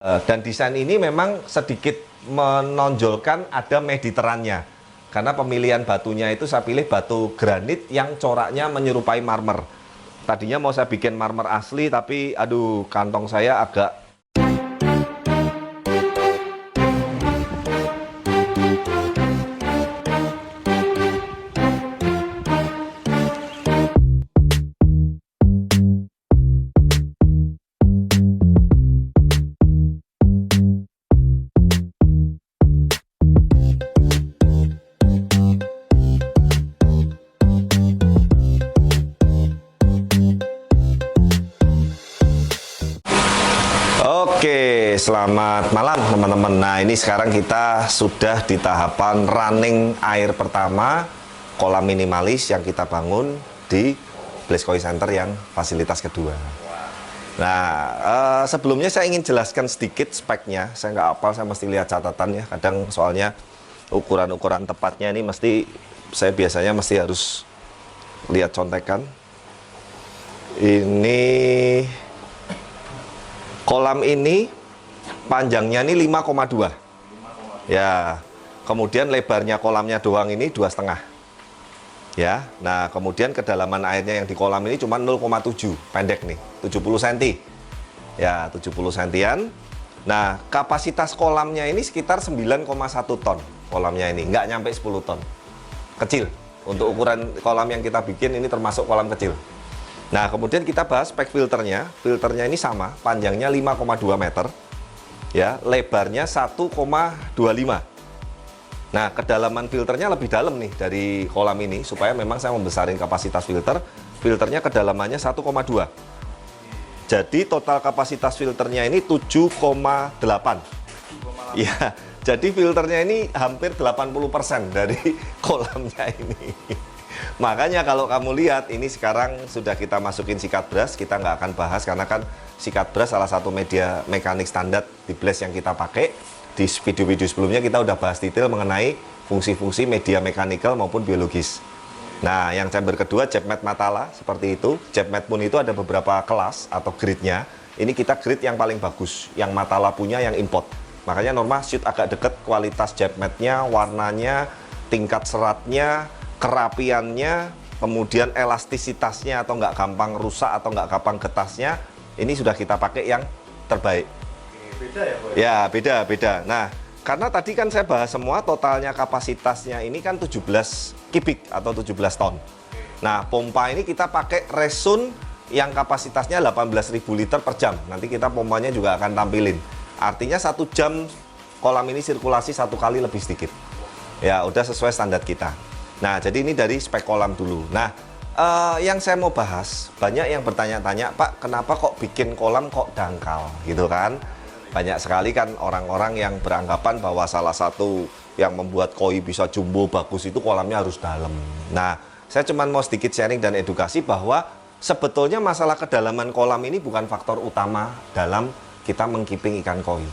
Dan desain ini memang sedikit menonjolkan ada mediterannya. Karena pemilihan batunya itu saya pilih batu granit yang coraknya menyerupai marmer. Tadinya mau saya bikin marmer asli, tapi aduh, kantong saya agak Oke, selamat malam teman-teman. Nah, ini sekarang kita sudah di tahapan running air pertama kolam minimalis yang kita bangun di Blaze Koi Center yang fasilitas kedua. Nah, sebelumnya saya ingin jelaskan sedikit speknya. Saya nggak hafal, saya mesti lihat catatannya. Kadang soalnya ukuran-ukuran tepatnya ini saya biasanya mesti harus lihat contekan. Ini kolam ini panjangnya ini 5,2 ya, kemudian lebarnya kolamnya doang ini 2,5 ya. Nah, kemudian kedalaman airnya yang di kolam ini cuma 0,7, pendek nih, 70 cm ya, 70 cm-an. Nah, kapasitas kolamnya ini sekitar 9,1 ton. Kolamnya ini nggak nyampe 10 ton, kecil untuk ukuran kolam yang kita bikin. Ini termasuk kolam kecil. Nah, kemudian kita bahas spek filternya. Filternya ini sama, panjangnya 5,2 meter, ya, lebarnya 1,25. Nah, kedalaman filternya lebih dalam nih dari kolam ini, supaya memang saya membesarin kapasitas filter. Filternya kedalamannya 1,2. Jadi total kapasitas filternya ini 7,8. Ya, jadi filternya ini hampir 80% dari kolamnya ini. Makanya kalau kamu lihat ini sekarang sudah kita masukin sikat brush, kita nggak akan bahas karena kan sikat brush salah satu media mekanik standar di Blaze yang kita pakai. Di video-video sebelumnya kita udah bahas detail mengenai fungsi-fungsi media mechanical maupun biologis. Nah, yang chamber kedua jet mat Matala seperti itu. Jet mat pun itu ada beberapa kelas atau grade-nya. Ini kita grade yang paling bagus, yang Matala punya, yang import. Makanya Norma shoot agak deket, kualitas jet mat-nya, warnanya, tingkat seratnya, kerapiannya, kemudian elastisitasnya atau nggak gampang rusak atau nggak gampang getasnya, ini sudah kita pakai yang terbaik. Beda ya, Boy? Ya, beda. Nah, karena tadi kan saya bahas semua totalnya kapasitasnya ini kan 17 kubik atau 17 ton. Nah, pompa ini kita pakai Resun yang kapasitasnya 18.000 liter per jam. Nanti kita pompanya juga akan tampilin. Artinya 1 jam kolam ini sirkulasi 1 kali lebih sedikit. Ya, udah sesuai standar kita. Nah, jadi ini dari spek kolam dulu. Nah, yang saya mau bahas, banyak yang bertanya-tanya, Pak, kenapa kok bikin kolam kok dangkal, gitu kan? Banyak sekali kan orang-orang yang beranggapan bahwa salah satu yang membuat koi bisa jumbo bagus itu kolamnya harus dalam. Nah, saya cuma mau sedikit sharing dan edukasi bahwa sebetulnya masalah kedalaman kolam ini bukan faktor utama dalam kita mengkeeping ikan koi.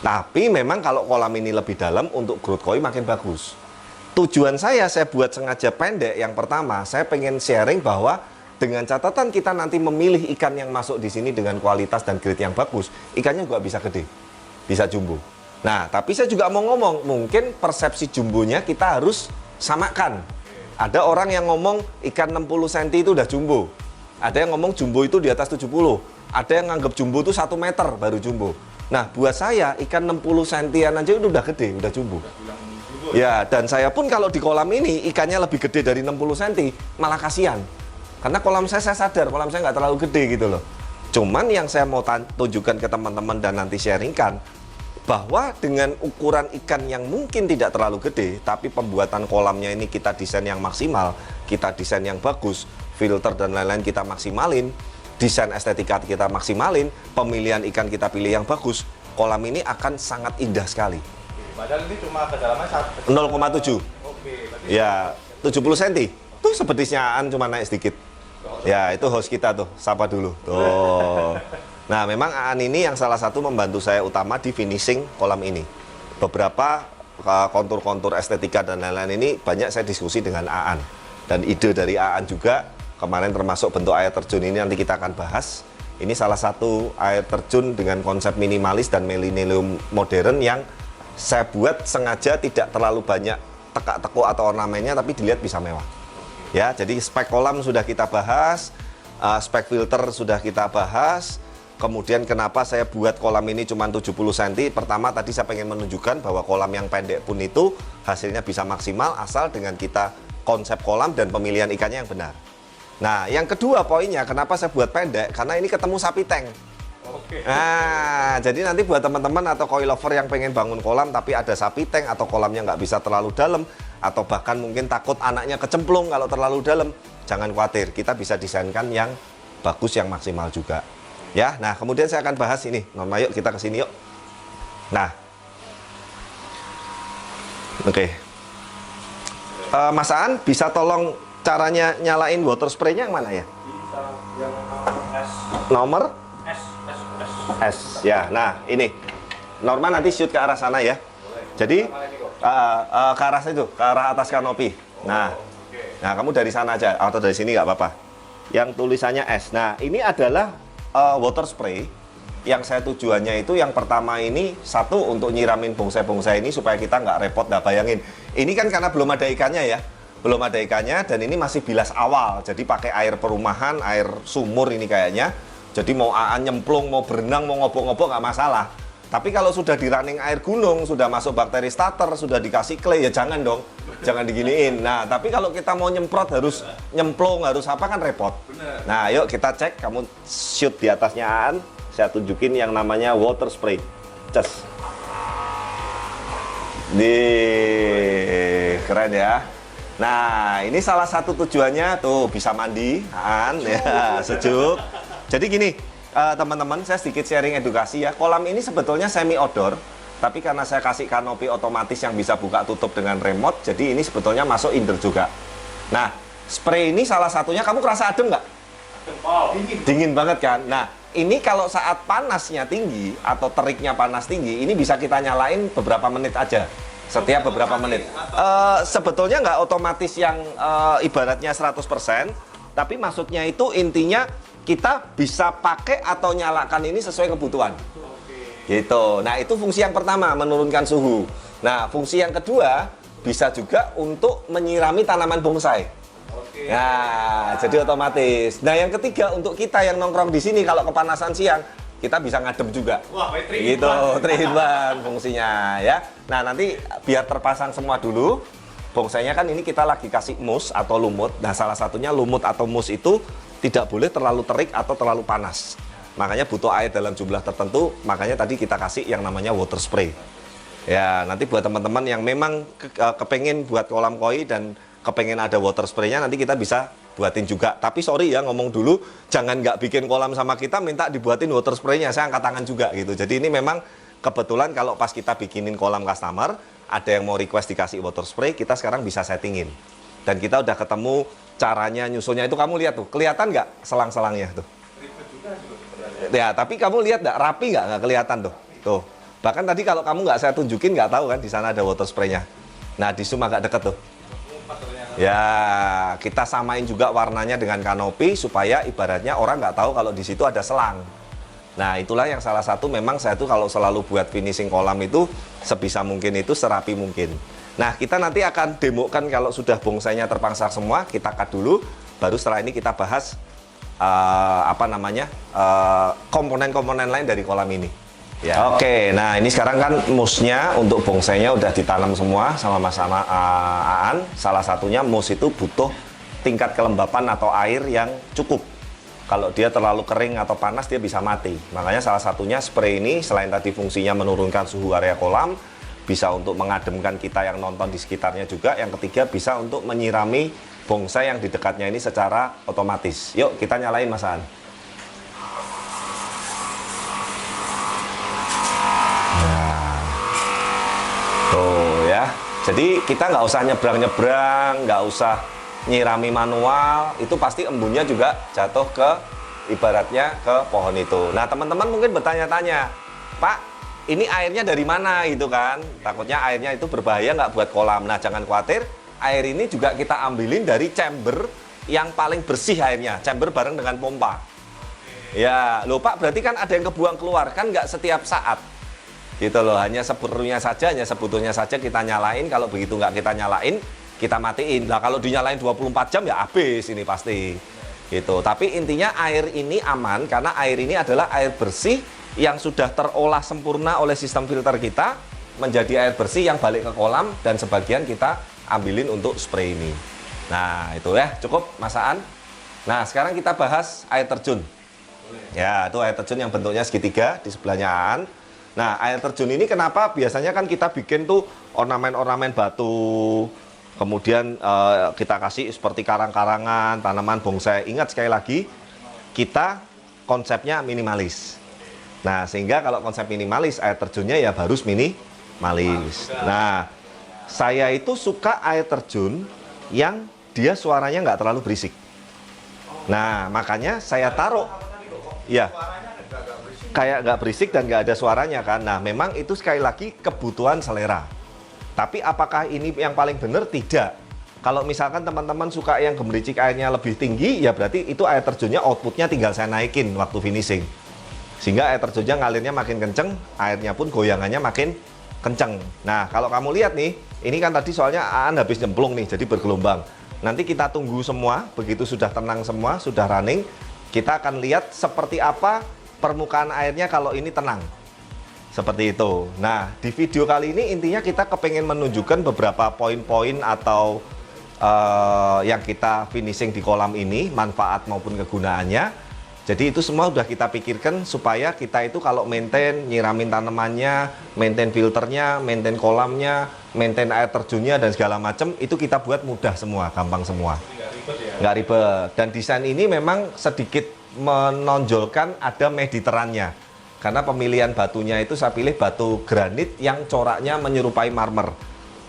Tapi memang kalau kolam ini lebih dalam, untuk growth koi makin bagus. Tujuan saya buat sengaja pendek. Yang pertama, saya pengen sharing bahwa dengan catatan kita nanti memilih ikan yang masuk di sini dengan kualitas dan grade yang bagus, ikannya juga bisa gede, bisa jumbo. Nah, tapi saya juga mau ngomong, mungkin persepsi jumbonya kita harus samakan. Ada orang yang ngomong ikan 60 cm itu udah jumbo. Ada yang ngomong jumbo itu di atas 70. Ada yang nganggap jumbo itu 1 meter baru jumbo. Nah, buat saya ikan 60 cm aja itu udah gede, udah jumbo. Ya, dan saya pun kalau di kolam ini ikannya lebih gede dari 60 cm, malah kasihan. Karena kolam saya sadar, kolam saya nggak terlalu gede gitu loh. Cuman yang saya mau tunjukkan ke teman-teman dan nanti sharingkan, bahwa dengan ukuran ikan yang mungkin tidak terlalu gede, tapi pembuatan kolamnya ini kita desain yang maksimal, kita desain yang bagus, filter dan lain-lain kita maksimalin, desain estetika kita maksimalin, pemilihan ikan kita pilih yang bagus, kolam ini akan sangat indah sekali. Padahal ini cuma kedalaman 0,7. Oke, Ya, 70 cm. Tuh sepetisnya Aan cuma naik sedikit. Ya, itu host kita tuh, sapa dulu. Tuh. Nah, memang Aan ini yang salah satu membantu saya utama di finishing kolam ini. Beberapa kontur-kontur estetika dan lain-lain ini banyak saya diskusi dengan Aan. Dan ide dari Aan juga, kemarin termasuk bentuk air terjun ini nanti kita akan bahas. Ini salah satu air terjun dengan konsep minimalis dan millennium modern yang saya buat sengaja tidak terlalu banyak tekak-tekuk atau ornamennya, tapi dilihat bisa mewah. Ya, jadi spek kolam sudah kita bahas, spek filter sudah kita bahas. Kemudian kenapa saya buat kolam ini cuma 70 cm? Pertama tadi saya pengen menunjukkan bahwa kolam yang pendek pun itu hasilnya bisa maksimal asal dengan kita konsep kolam dan pemilihan ikannya yang benar. Nah, yang kedua poinnya, kenapa saya buat pendek? Karena ini ketemu sapi tank. Oke. Nah, jadi nanti buat teman-teman atau koi lover yang pengen bangun kolam tapi ada sapi tank atau kolamnya nggak bisa terlalu dalam, atau bahkan mungkin takut anaknya kecemplung kalau terlalu dalam, jangan khawatir, kita bisa desainkan yang bagus, yang maksimal juga. Ya, nah kemudian saya akan bahas ini. Norma, yuk kita ke sini yuk. Nah, oke. Mas Aan, bisa tolong caranya nyalain water spray-nya yang mana ya? Yang S. Nomor? S. S. Ya, nah ini. Norma nanti shoot ke arah sana ya. Jadi ke arah situ, ke arah atas kanopi. Nah, nah kamu dari sana aja atau dari sini nggak apa-apa. Yang tulisannya S. Nah, ini adalah water spray yang saya tujuannya itu yang pertama ini satu untuk nyiramin bonsai-bonsai ini supaya kita nggak repot. Nggak bayangin ini kan karena belum ada ikannya ya, belum ada ikannya dan ini masih bilas awal, jadi pakai air perumahan, air sumur ini kayaknya. Jadi mau nyemplung, mau berenang, mau ngobok-ngobok nggak masalah. Tapi kalau sudah di running air gunung, sudah masuk bakteri starter, sudah dikasih clay, ya jangan dong, jangan diginiin. Nah, tapi kalau kita mau nyemprot harus nyemplung, harus apa kan repot. Nah, yuk kita cek, kamu shoot di atasnya Aan, saya tunjukin yang namanya water spray. Ces. Nih, keren ya. Nah, ini salah satu tujuannya tuh bisa mandi, Aan, ya, sejuk. Jadi gini, teman-teman, saya sedikit sharing edukasi ya. Kolam ini sebetulnya semi outdoor, tapi karena saya kasih kanopi otomatis yang bisa buka tutup dengan remote, jadi ini sebetulnya masuk indoor juga. Nah, spray ini salah satunya, kamu kerasa adem nggak? Dingin banget kan? Nah, ini kalau saat panasnya tinggi atau teriknya panas tinggi, ini bisa kita nyalain beberapa menit aja. Setiap beberapa menit. Sebetulnya nggak otomatis yang ibaratnya 100%, tapi maksudnya itu intinya kita bisa pakai atau nyalakan ini sesuai kebutuhan. Gitu. Nah, itu fungsi yang pertama, menurunkan suhu. Nah, fungsi yang kedua bisa juga untuk menyirami tanaman bonsai. Nah, jadi otomatis. Nah, yang ketiga untuk kita yang nongkrong di sini kalau kepanasan siang, kita bisa ngadem juga. Wah, gitu, 3-in-1 fungsinya ya. Nah, nanti biar terpasang semua dulu. Bonsainya kan ini kita lagi kasih mousse atau lumut. Nah, salah satunya lumut atau mousse itu tidak boleh terlalu terik atau terlalu panas. Makanya butuh air dalam jumlah tertentu, makanya tadi kita kasih yang namanya water spray. Ya, nanti buat teman-teman yang memang kepengen buat kolam koi dan kepengen ada water spray-nya, nanti kita bisa buatin juga. Tapi sorry ya, ngomong dulu, jangan nggak bikin kolam sama kita, minta dibuatin water spray-nya, saya angkat tangan juga gitu. Jadi ini memang kebetulan kalau pas kita bikinin kolam customer, ada yang mau request dikasih water spray, kita sekarang bisa settingin. Dan kita udah ketemu caranya nyusunnya itu, kamu lihat tuh, kelihatan nggak selang-selangnya tuh? Ya, tapi kamu lihat nggak rapi nggak kelihatan tuh? Tuh. Bahkan tadi kalau kamu nggak saya tunjukin nggak tahu kan di sana ada water spray-nya. Nah, di zoom agak deket tuh. Ya, kita samain juga warnanya dengan kanopi supaya ibaratnya orang nggak tahu kalau di situ ada selang. Nah, itulah yang salah satu memang saya tuh kalau selalu buat finishing kolam itu sebisa mungkin itu serapi mungkin. Nah, kita nanti akan demokan kalau sudah bongsainya terpasang semua, kita cut dulu, baru setelah ini kita bahas komponen-komponen lain dari kolam ini. Ya. Oke, nah ini sekarang kan mousse-nya untuk bongsainya udah ditanam semua sama Mas Aan. Salah satunya mousse itu butuh tingkat kelembapan atau air yang cukup. Kalau dia terlalu kering atau panas dia bisa mati. Makanya salah satunya spray ini selain tadi fungsinya menurunkan suhu area kolam, bisa untuk mengademkan kita yang nonton di sekitarnya juga. Yang ketiga bisa untuk menyirami bonsai yang di dekatnya ini secara otomatis. Yuk kita nyalain Mas Aan. Tuh ya, jadi kita nggak usah nyebrang-nyebrang, nggak usah nyirami manual, itu pasti embunnya juga jatuh ke ibaratnya ke pohon itu. Nah teman-teman mungkin bertanya-tanya, Pak, ini airnya dari mana gitu kan? Takutnya airnya itu berbahaya nggak buat kolam. Nah jangan khawatir, air ini juga kita ambilin dari chamber yang paling bersih airnya, chamber bareng dengan pompa. Ya, loh Pak, berarti kan ada yang kebuang keluar, kan nggak setiap saat. Gitu loh, hanya seperlunya saja, hanya sebutuhnya saja kita nyalain, kalau begitu nggak kita nyalain, kita matiin. Lah kalau dinyalain 24 jam ya habis ini pasti. Gitu. Tapi intinya air ini aman, karena air ini adalah air bersih yang sudah terolah sempurna oleh sistem filter kita, menjadi air bersih yang balik ke kolam, dan sebagian kita ambilin untuk spray ini. Nah, itu ya, cukup masaan. Nah, sekarang kita bahas air terjun. Ya, itu air terjun yang bentuknya segitiga di sebelahnya Aan. Nah, air terjun ini kenapa biasanya kan kita bikin tuh ornamen-ornamen batu, kemudian kita kasih seperti karang-karangan, tanaman bonsai. Ingat sekali lagi, kita konsepnya minimalis. Nah, sehingga kalau konsep minimalis, air terjunnya ya harus minimalis. Nah, saya itu suka air terjun yang dia suaranya nggak terlalu berisik. Nah, makanya saya taruh, ya, kayak nggak berisik dan nggak ada suaranya kan. Nah, memang itu sekali lagi kebutuhan selera. Tapi apakah ini yang paling benar? Tidak. Kalau misalkan teman-teman suka yang gemericik airnya lebih tinggi, ya berarti itu air terjunnya outputnya tinggal saya naikin waktu finishing. Sehingga air terjunnya ngalirnya makin kenceng, airnya pun goyangannya makin kenceng. Nah, kalau kamu lihat nih, ini kan tadi soalnya Aan habis nyemplung nih, jadi bergelombang. Nanti kita tunggu semua, begitu sudah tenang semua, sudah running, kita akan lihat seperti apa permukaan airnya kalau ini tenang. Seperti itu. Nah, di video kali ini intinya kita kepengen menunjukkan beberapa poin-poin atau yang kita finishing di kolam ini, manfaat maupun kegunaannya. Jadi itu semua udah kita pikirkan supaya kita itu kalau maintain, nyiramin tanamannya, maintain filternya, maintain kolamnya, maintain air terjunnya dan segala macam, itu kita buat mudah semua, gampang semua. Nggak ribet. Dan desain ini memang sedikit menonjolkan ada mediterannya. Karena pemilihan batunya itu saya pilih batu granit yang coraknya menyerupai marmer.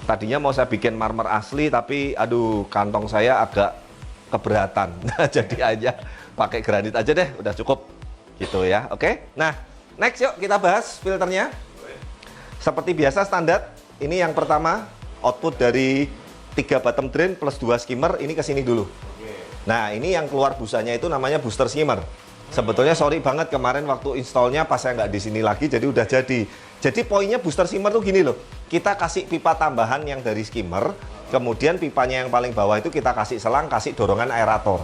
Tadinya mau saya bikin marmer asli, tapi aduh, kantong saya agak keberatan. Jadi aja pakai granit aja deh, udah cukup gitu ya. Oke. Nah, next yuk kita bahas filternya. Seperti biasa standar, ini yang pertama output dari 3 bottom drain plus 2 skimmer, ini ke sini dulu. Nah, ini yang keluar busanya itu namanya booster skimmer. Sebetulnya sorry banget kemarin waktu installnya pas saya nggak di sini lagi, jadi udah jadi. Jadi poinnya booster skimmer tuh gini loh. Kita kasih pipa tambahan yang dari skimmer, kemudian pipanya yang paling bawah itu kita kasih selang, kasih dorongan aerator.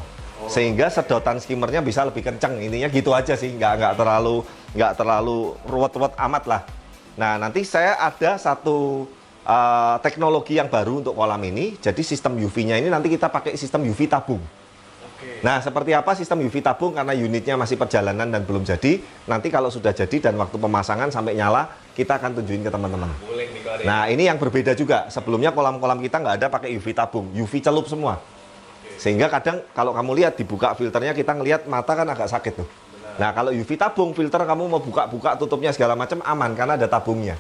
Sehingga sedotan skimmernya bisa lebih kenceng. Intinya gitu aja sih, nggak terlalu ruwet-ruwet amat lah. Nah, nanti saya ada satu teknologi yang baru untuk kolam ini. Jadi sistem UV-nya ini nanti kita pakai sistem UV tabung. Nah, seperti apa sistem UV tabung? Karena unitnya masih perjalanan dan belum jadi. Nanti kalau sudah jadi dan waktu pemasangan sampai nyala, kita akan tunjukin ke teman-teman. Nah, ini yang berbeda juga. Sebelumnya kolam-kolam kita nggak ada pakai UV tabung, UV celup semua. Sehingga kadang kalau kamu lihat dibuka filternya, kita ngelihat mata kan agak sakit tuh. Nah, kalau UV tabung, filter kamu mau buka-buka tutupnya segala macam aman karena ada tabungnya.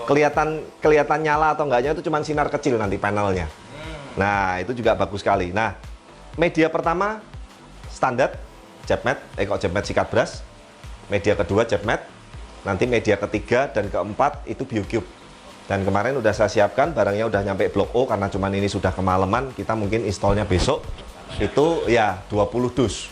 Kelihatan nyala atau enggaknya itu cuma sinar kecil nanti panelnya. Nah, itu juga bagus sekali. Nah, media pertama standar jet mat, jet mat sikat brush. Media kedua jet mat. Nanti media ketiga dan keempat itu BioCube. Dan kemarin udah saya siapkan, barangnya udah nyampe Blok O karena cuman ini sudah kemalaman, kita mungkin installnya besok. Itu ya 20 dus.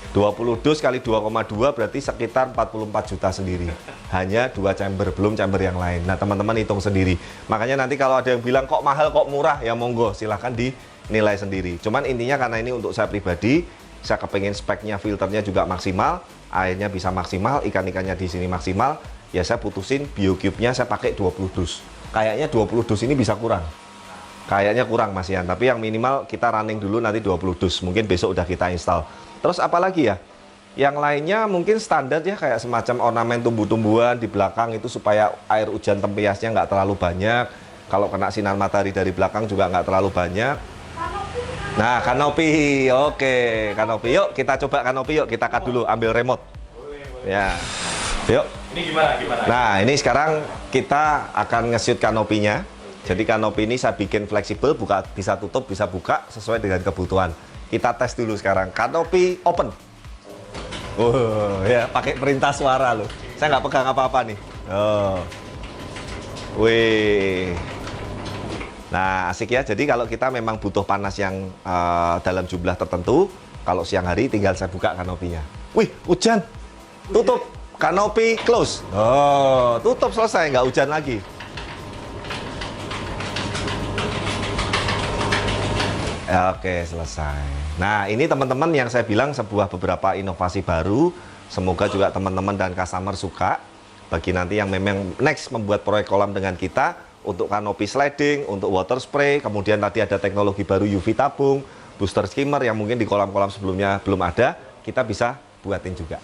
20 dus kali 2,2 berarti sekitar 44 juta sendiri. Hanya 2 chamber, belum chamber yang lain. Nah, teman-teman hitung sendiri. Makanya nanti kalau ada yang bilang kok mahal, kok murah, ya monggo silahkan dinilai sendiri. Cuman intinya karena ini untuk saya pribadi, saya kepengen speknya filternya juga maksimal, airnya bisa maksimal, ikan-ikannya di sini maksimal. Ya saya putusin BioCube-nya saya pakai 20 dus. Kayaknya 20 dus ini bisa kurang. Kayaknya kurang Mas Ian, tapi yang minimal kita running dulu nanti 20 dus. Mungkin besok udah kita install. Terus apa lagi ya? Yang lainnya mungkin standar ya, kayak semacam ornamen tumbuh-tumbuhan di belakang itu supaya air hujan tempiasnya nggak terlalu banyak. Kalau kena sinar matahari dari belakang juga nggak terlalu banyak. Nah, kanopi. Oke, kanopi. Yuk kita coba kanopi, yuk kita cut dulu, ambil remote. Ya. Yuk. Ini gimana? Nah, ini sekarang kita akan nge-shoot kanopinya. Jadi kanopi ini saya bikin fleksibel, bisa tutup, bisa buka sesuai dengan kebutuhan. Kita tes dulu sekarang. Kanopi open. Ya, pakai perintah suara loh. Saya nggak pegang apa-apa nih. Oh. Wih. Nah, asik ya. Jadi kalau kita memang butuh panas yang dalam jumlah tertentu, kalau siang hari tinggal saya buka kanopinya. Wih, hujan. Tutup. Kanopi close. Oh, tutup selesai, nggak hujan lagi. Oke, selesai. Nah, ini teman-teman yang saya bilang sebuah beberapa inovasi baru. Semoga juga teman-teman dan customer suka. Bagi nanti yang memang next membuat proyek kolam dengan kita, untuk kanopi sliding, untuk water spray, kemudian tadi ada teknologi baru UV tabung, booster skimmer yang mungkin di kolam-kolam sebelumnya belum ada, kita bisa buatin juga.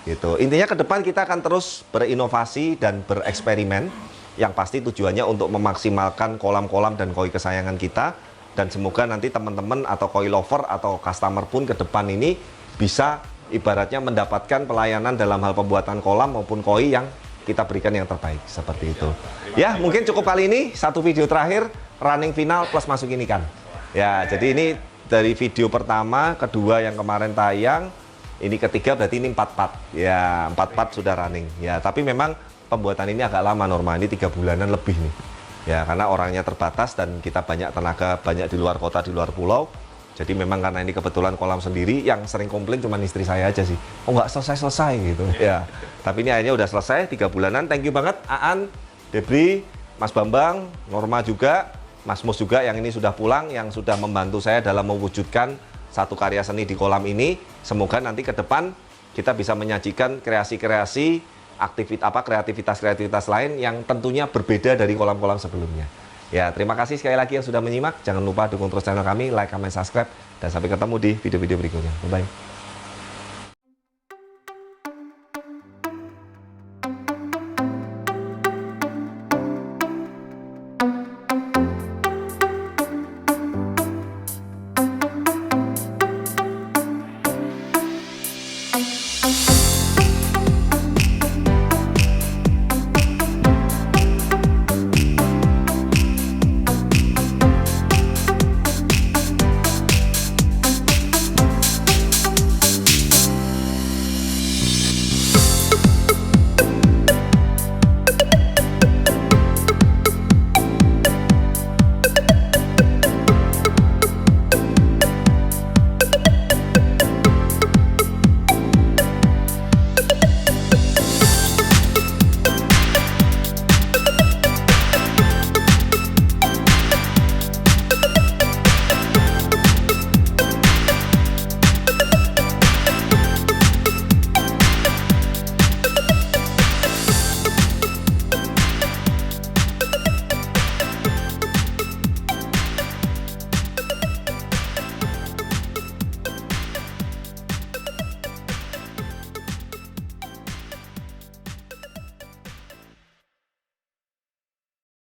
Gitu. Intinya ke depan kita akan terus berinovasi dan bereksperimen, yang pasti tujuannya untuk memaksimalkan kolam-kolam dan koi kesayangan kita. Dan semoga nanti teman-teman atau koi lover atau customer pun ke depan ini bisa ibaratnya mendapatkan pelayanan dalam hal pembuatan kolam maupun koi yang kita berikan yang terbaik, seperti itu. Ya, mungkin cukup kali ini, satu video terakhir, running final plus masukin ikan. Ya, jadi ini dari video pertama, kedua yang kemarin tayang, ini ketiga berarti ini 4 part. Ya, 4 part sudah running. Ya, tapi memang pembuatan ini agak lama, normal ini 3 bulanan lebih nih. Ya, karena orangnya terbatas dan kita banyak tenaga, banyak di luar kota, di luar pulau. Jadi memang karena ini kebetulan kolam sendiri, yang sering komplain cuma istri saya aja sih. Oh, nggak selesai-selesai gitu. Ya, tapi ini akhirnya udah selesai, 3 bulanan. Thank you banget Aan, Debri, Mas Bambang, Norma juga, Mas Mus juga yang ini sudah pulang, yang sudah membantu saya dalam mewujudkan satu karya seni di kolam ini. Semoga nanti ke depan kita bisa menyajikan kreasi-kreasi, kreativitas-kreativitas lain yang tentunya berbeda dari kolam-kolam sebelumnya. Ya, terima kasih sekali lagi yang sudah menyimak. Jangan lupa dukung terus channel kami, like, comment, subscribe, dan sampai ketemu di video-video berikutnya. Bye-bye.